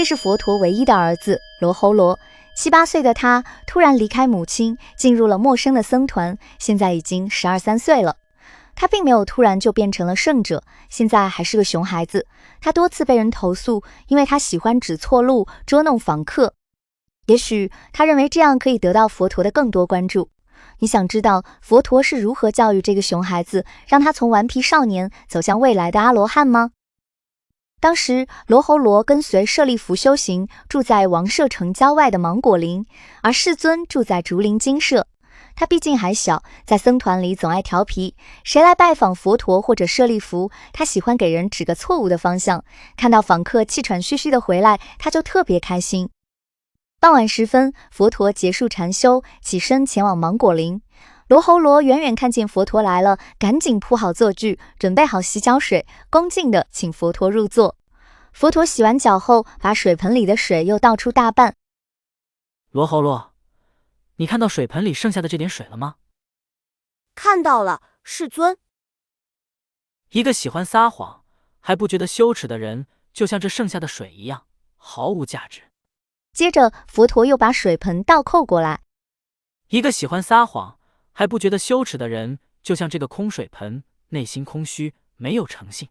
这是佛陀唯一的儿子罗睺罗。7、8岁的他突然离开母亲，进入了陌生的僧团，现在已经12、13岁了。他并没有突然就变成了圣者，现在还是个熊孩子。他多次被人投诉，因为他喜欢指错路，捉弄访客。也许他认为这样可以得到佛陀的更多关注。你想知道佛陀是如何教育这个熊孩子，让他从顽皮少年走向未来的阿罗汉吗？当时罗睺罗跟随舍利弗修行，住在王舍城郊外的芒果林，而世尊住在竹林精舍。他毕竟还小，在僧团里总爱调皮，谁来拜访佛陀或者舍利弗，他喜欢给人指个错误的方向。看到访客气喘吁吁的回来，他就特别开心。傍晚时分，佛陀结束禅修，起身前往芒果林。罗睺罗远远看见佛陀来了，赶紧铺好坐具，准备好洗脚水，恭敬地请佛陀入座。佛陀洗完脚后，把水盆里的水又倒出大半。罗睺罗，你看到水盆里剩下的这点水了吗？看到了，世尊。一个喜欢撒谎还不觉得羞耻的人，就像这剩下的水一样，毫无价值。接着佛陀又把水盆倒扣过来。一个喜欢撒谎还不觉得羞耻的人，就像这个空水盆，内心空虚，没有诚信。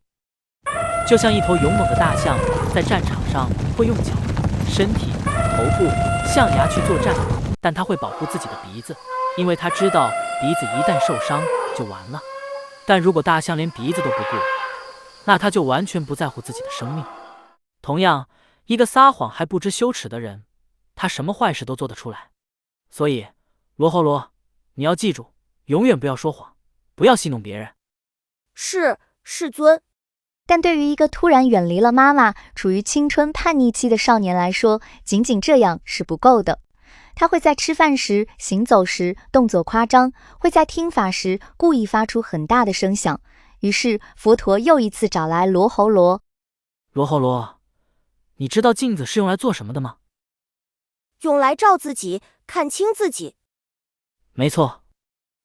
就像一头勇猛的大象，在战场上会用脚、身体、头部、象牙去作战，但他会保护自己的鼻子，因为他知道鼻子一旦受伤就完了。但如果大象连鼻子都不顾，那他就完全不在乎自己的生命。同样，一个撒谎还不知羞耻的人，他什么坏事都做得出来。所以罗睺罗，你要记住，永远不要说谎，不要戏弄别人。是，世尊。但对于一个突然远离了妈妈，处于青春叛逆期的少年来说，仅仅这样是不够的。他会在吃饭时、行走时动作夸张，会在听法时故意发出很大的声响。于是佛陀又一次找来罗睺罗。罗睺罗，你知道镜子是用来做什么的吗？用来照自己，看清自己。没错，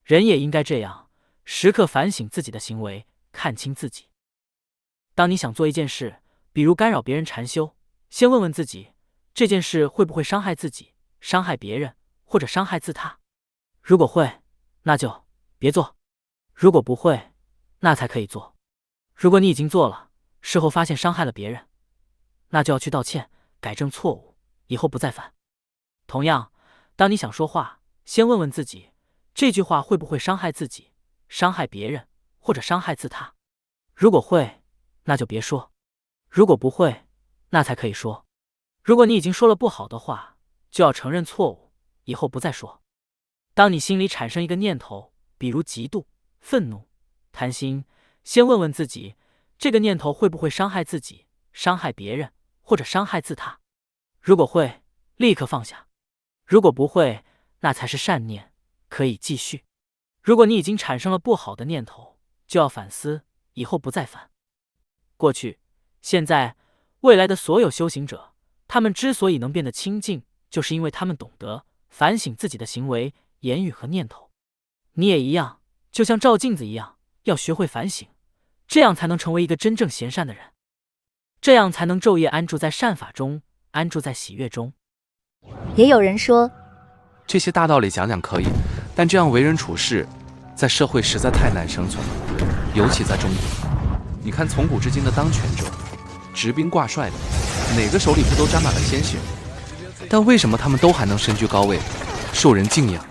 人也应该这样，时刻反省自己的行为，看清自己。当你想做一件事，比如干扰别人禅修，先问问自己，这件事会不会伤害自己、伤害别人或者伤害自他？如果会，那就别做；如果不会，那才可以做。如果你已经做了，事后发现伤害了别人，那就要去道歉，改正错误，以后不再犯。同样，当你想说话，先问问自己，这句话会不会伤害自己、伤害别人或者伤害自他？如果会，那就别说；如果不会，那才可以说。如果你已经说了不好的话，就要承认错误，以后不再说。当你心里产生一个念头，比如嫉妒、愤怒、贪心，先问问自己，这个念头会不会伤害自己、伤害别人或者伤害自他？如果会，立刻放下；如果不会，那才是善念，可以继续。如果你已经产生了不好的念头，就要反思，以后不再犯。过去、现在、未来的所有修行者，他们之所以能变得清净，就是因为他们懂得反省自己的行为、言语和念头。你也一样，就像照镜子一样，要学会反省，这样才能成为一个真正贤善的人，这样才能昼夜安住在善法中，安住在喜悦中。也有人说，这些大道理讲讲可以，但这样为人处事，在社会实在太难生存了，尤其在中国。你看从古至今的当权者，执兵挂帅的，哪个手里不都沾满了鲜血？但为什么他们都还能身居高位，受人敬仰？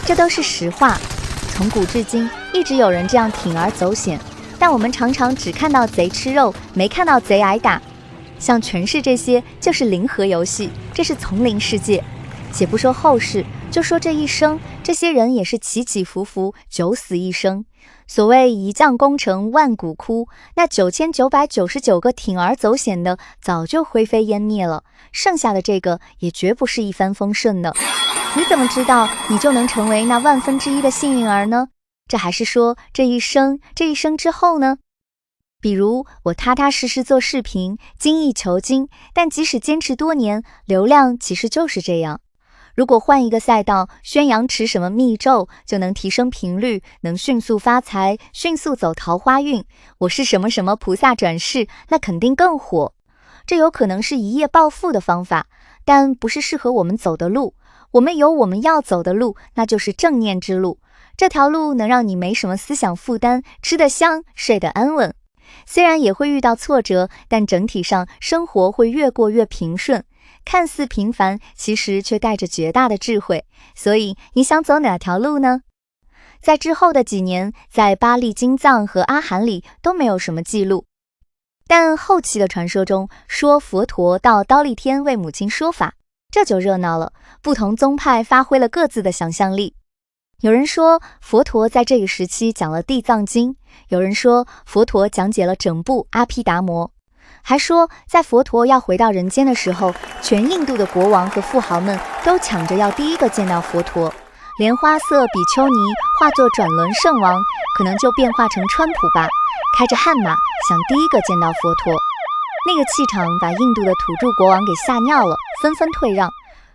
这都是实话。从古至今，一直有人这样铤而走险，但我们常常只看到贼吃肉，没看到贼挨打。像权势这些，就是零和游戏，这是丛林世界。且不说后世，就说这一生，这些人也是起起伏伏，九死一生。所谓一将功成万骨枯，那9999个铤而走险的早就灰飞烟灭了，剩下的这个也绝不是一帆风顺的。你怎么知道你就能成为那1/1000的幸运儿呢？这还是说这一生之后呢？比如我踏踏实实做视频，精益求精，但即使坚持多年，流量其实就是这样。如果换一个赛道，宣扬持什么密咒就能提升频率，能迅速发财，迅速走桃花运，我是什么什么菩萨转世，那肯定更火。这有可能是一夜暴富的方法，但不是适合我们走的路。我们有我们要走的路，那就是正念之路。这条路能让你没什么思想负担，吃得香，睡得安稳。虽然也会遇到挫折，但整体上生活会越过越平顺。看似平凡，其实却带着绝大的智慧。所以你想走哪条路呢？在之后的几年，在巴利金藏和阿含里都没有什么记录，但后期的传说中说佛陀到忉利天为母亲说法，这就热闹了。不同宗派发挥了各自的想象力。有人说佛陀在这个时期讲了地藏经，有人说佛陀讲解了整部阿毗达摩，还说在佛陀要回到人间的时候，全印度的国王和富豪们都抢着要第一个见到佛陀。莲花色比丘尼化作转轮圣王，可能就变化成川普吧，开着悍马想第一个见到佛陀。那个气场把印度的土著国王给吓尿了，纷纷退让。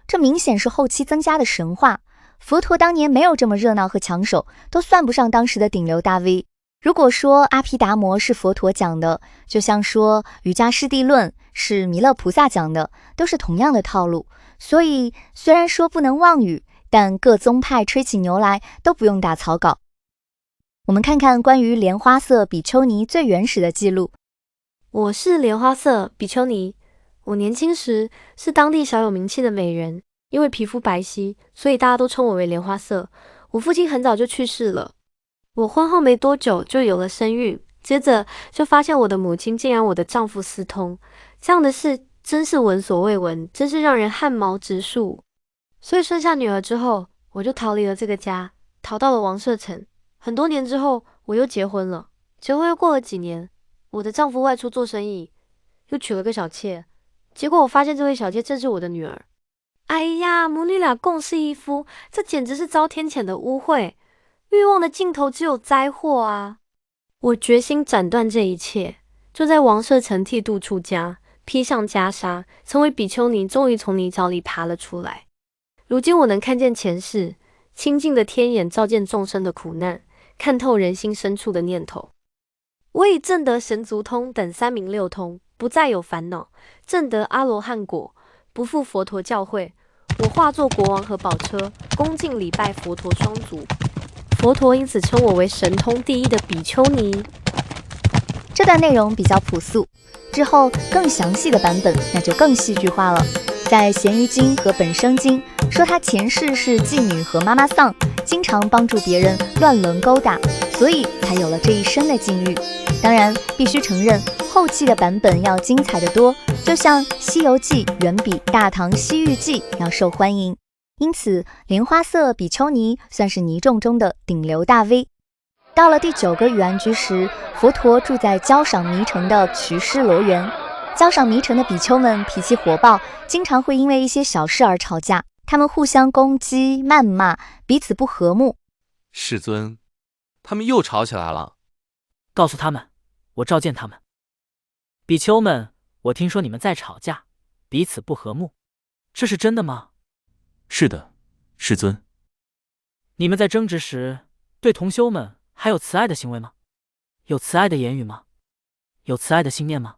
这明显是后期增加的神话。佛陀当年没有这么热闹和抢手，都算不上当时的顶流大 V。如果说阿毗达摩是佛陀讲的，就像说瑜伽师地论是弥勒菩萨讲的，都是同样的套路。所以虽然说不能妄语，但各宗派吹起牛来都不用打草稿。我们看看关于莲花色比丘尼最原始的记录。我是莲花色比丘尼，我年轻时是当地小有名气的美人，因为皮肤白皙，所以大家都称我为莲花色。我父亲很早就去世了，我婚后没多久就有了身孕，接着就发现我的母亲竟然我的丈夫私通，这样的事真是闻所未闻，真是让人汗毛直竖。所以生下女儿之后，我就逃离了这个家，逃到了王舍城。很多年之后，我又结婚了。结婚又过了几年，我的丈夫外出做生意，又娶了个小妾。结果我发现这位小妾正是我的女儿。哎呀，母女俩共侍一夫，这简直是遭天谴的污秽。欲望的尽头只有灾祸啊！我决心斩断这一切，就在王舍城剃度出家，披上袈裟，成为比丘尼，终于从泥沼里爬了出来。如今我能看见前世，清净的天眼照见众生的苦难，看透人心深处的念头。我已证得神足通等三明六通，不再有烦恼，证得阿罗汉果，不负佛陀教诲。我化作国王和宝车，恭敬礼拜佛陀双足。佛陀因此称我为神通第一的比丘尼。这段内容比较朴素，之后更详细的版本那就更戏剧化了。在《咸鱼经》和《本生经》说她前世是妓女和妈妈桑，经常帮助别人乱伦勾搭，所以才有了这一身的境遇。当然必须承认，后期的版本要精彩得多，就像《西游记》远比《大唐西域记》要受欢迎。因此莲花色比丘尼算是泥众中的顶流大 V。到了第9个雨安居时，佛陀住在焦赏弥城的瞿师罗园。焦赏弥城的比丘们脾气火爆，经常会因为一些小事而吵架，他们互相攻击、谩骂，彼此不和睦。世尊，他们又吵起来了。告诉他们，我召见他们。比丘们，我听说你们在吵架，彼此不和睦，这是真的吗？是的，世尊。你们在争执时，对同修们还有慈爱的行为吗？有慈爱的言语吗？有慈爱的心念吗？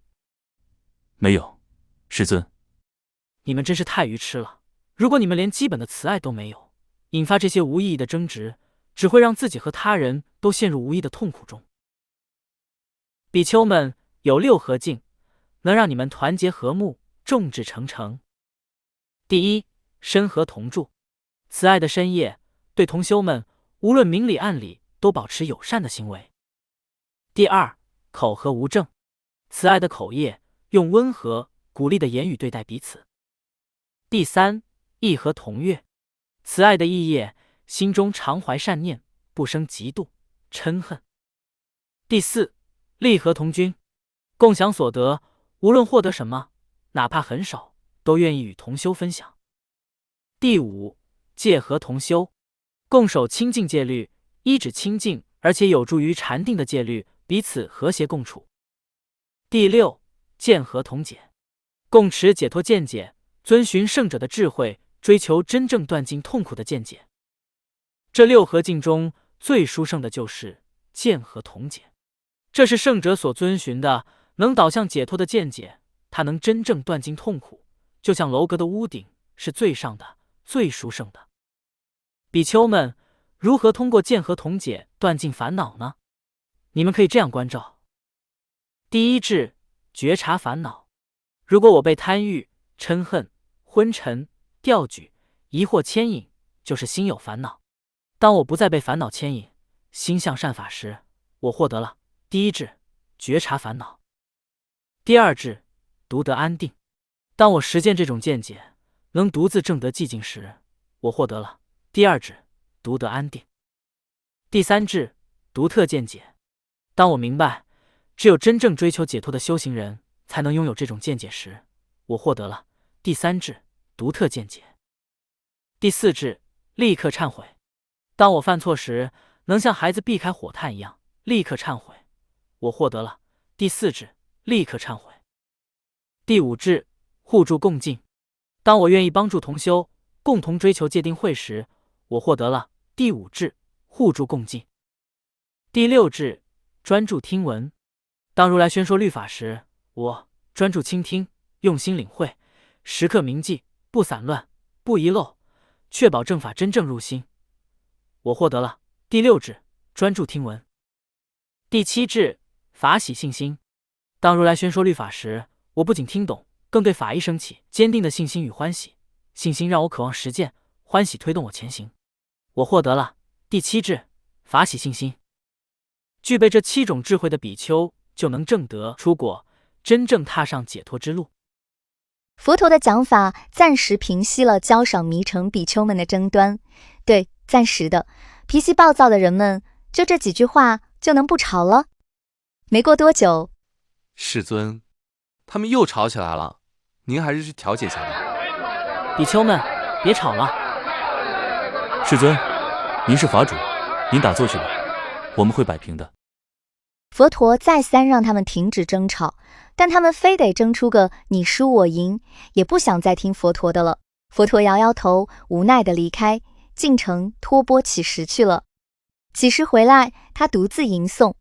没有，世尊。你们真是太愚痴了！如果你们连基本的慈爱都没有，引发这些无意义的争执，只会让自己和他人都陷入无意的痛苦中。比丘们，有6合境，能让你们团结和睦，众志成城。第一，身和同住，慈爱的身业，对同修们无论明里暗里都保持友善的行为。第二，口和无正，慈爱的口业，用温和鼓励的言语对待彼此。第三，意和同悦，慈爱的意业，心中常怀善念，不生嫉妒、嗔恨。第四，利和同均，共享所得，无论获得什么，哪怕很少，都愿意与同修分享。第五，戒和同修，共守清净戒律，依止清净而且有助于禅定的戒律，彼此和谐共处。第六，见和同解，共持解脱见解，遵循圣者的智慧，追求真正断尽痛苦的见解。这6合境中最殊胜的就是见和同解，这是圣者所遵循的，能导向解脱的见解，它能真正断尽痛苦，就像楼阁的屋顶是最上的、最殊胜的。比丘们，如何通过剑和铜解断尽烦恼呢？你们可以这样关照：第一智，觉察烦恼。如果我被贪欲、嗔恨、昏沉、吊举、疑惑牵引，就是心有烦恼。当我不再被烦恼牵引，心向善法时，我获得了第一智，觉察烦恼。第二智，独得安定。当我实践这种见解，能独自证得寂静时，我获得了第二智，独得安定。第三智，独特见解。当我明白只有真正追求解脱的修行人才能拥有这种见解时，我获得了第三智，独特见解。第四智，立刻忏悔。当我犯错时，能像孩子避开火炭一样立刻忏悔，我获得了第四智，立刻忏悔。第五智，互助共进。当我愿意帮助同修共同追求戒定慧时，我获得了第五智，互助共进。第六智，专注听闻。当如来宣说律法时，我专注倾听，用心领会，时刻铭记，不散乱，不遗漏，确保正法真正入心。我获得了第六智，专注听闻。第七智，法喜信心。当如来宣说律法时，我不仅听懂，更对法义升起坚定的信心与欢喜。信心让我渴望实践，欢喜推动我前行。我获得了第七智，法喜信心。具备这7种智慧的比丘，就能证得出果，真正踏上解脱之路。佛陀的讲法暂时平息了焦赏迷城比丘们的争端。对，暂时的，脾气暴躁的人们就这几句话就能不吵了。没过多久，世尊，他们又吵起来了，您还是去调解一下吧。比丘们，别吵了。世尊，您是法主，您打坐去吧，我们会摆平的。佛陀再三让他们停止争吵，但他们非得争出个你输我赢，也不想再听佛陀的了。佛陀摇摇头，无奈地离开，进城托钵乞食去了。乞食回来，他独自吟诵：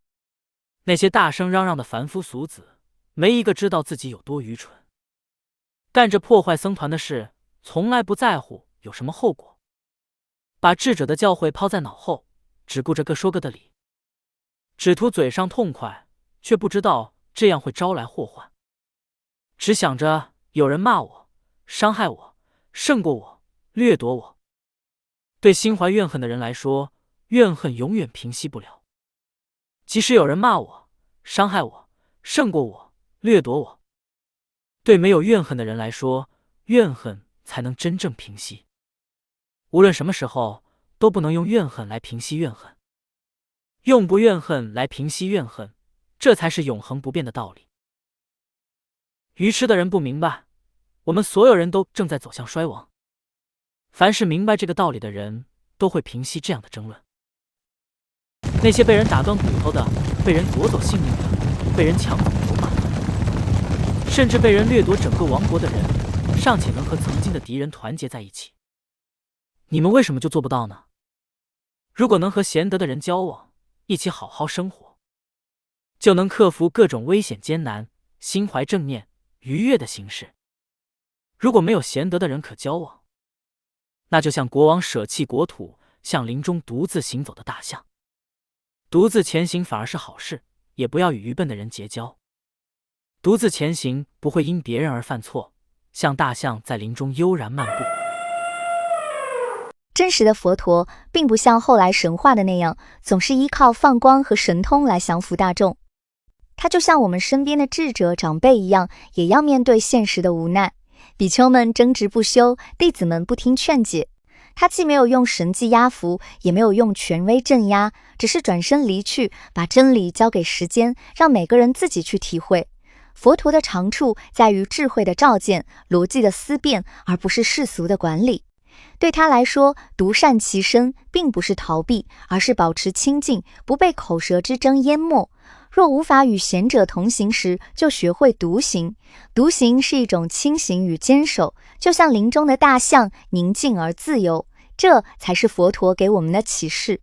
那些大声嚷嚷的凡夫俗子，没一个知道自己有多愚蠢，干着破坏僧团的事，从来不在乎有什么后果，把智者的教诲抛在脑后，只顾着各说各的理，只图嘴上痛快，却不知道这样会招来祸患。只想着有人骂我、伤害我、胜过我、掠夺我。对心怀怨恨的人来说，怨恨永远平息不了。即使有人骂我、伤害我、胜过我、掠夺我，对没有怨恨的人来说，怨恨才能真正平息。无论什么时候，都不能用怨恨来平息怨恨。用不怨恨来平息怨恨，这才是永恒不变的道理。愚痴的人不明白，我们所有人都正在走向衰亡。凡是明白这个道理的人，都会平息这样的争论。那些被人打断骨头的，被人夺走性命的，被人抢走牛马，甚至被人掠夺整个王国的人，尚且能和曾经的敌人团结在一起。你们为什么就做不到呢？如果能和贤德的人交往，一起好好生活，就能克服各种危险艰难，心怀正念，愉悦的行事。如果没有贤德的人可交往，那就像国王舍弃国土，向林中独自行走的大象。独自前行反而是好事，也不要与愚笨的人结交。独自前行不会因别人而犯错，像大象在林中悠然漫步。真实的佛陀并不像后来神话的那样，总是依靠放光和神通来降服大众。他就像我们身边的智者长辈一样，也要面对现实的无奈。比丘们争执不休，弟子们不听劝解。他既没有用神迹压服，也没有用权威镇压，只是转身离去，把真理交给时间，让每个人自己去体会。佛陀的长处在于智慧的照见，逻辑的思辨，而不是世俗的管理。对他来说，独善其身并不是逃避，而是保持清净，不被口舌之争淹没。若无法与贤者同行时，就学会独行。独行是一种清醒与坚守，就像林中的大象，宁静而自由。这才是佛陀给我们的启示。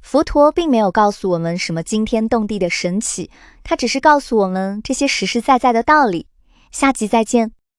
佛陀并没有告诉我们什么惊天动地的神奇，他只是告诉我们这些实实在在的道理。下集再见。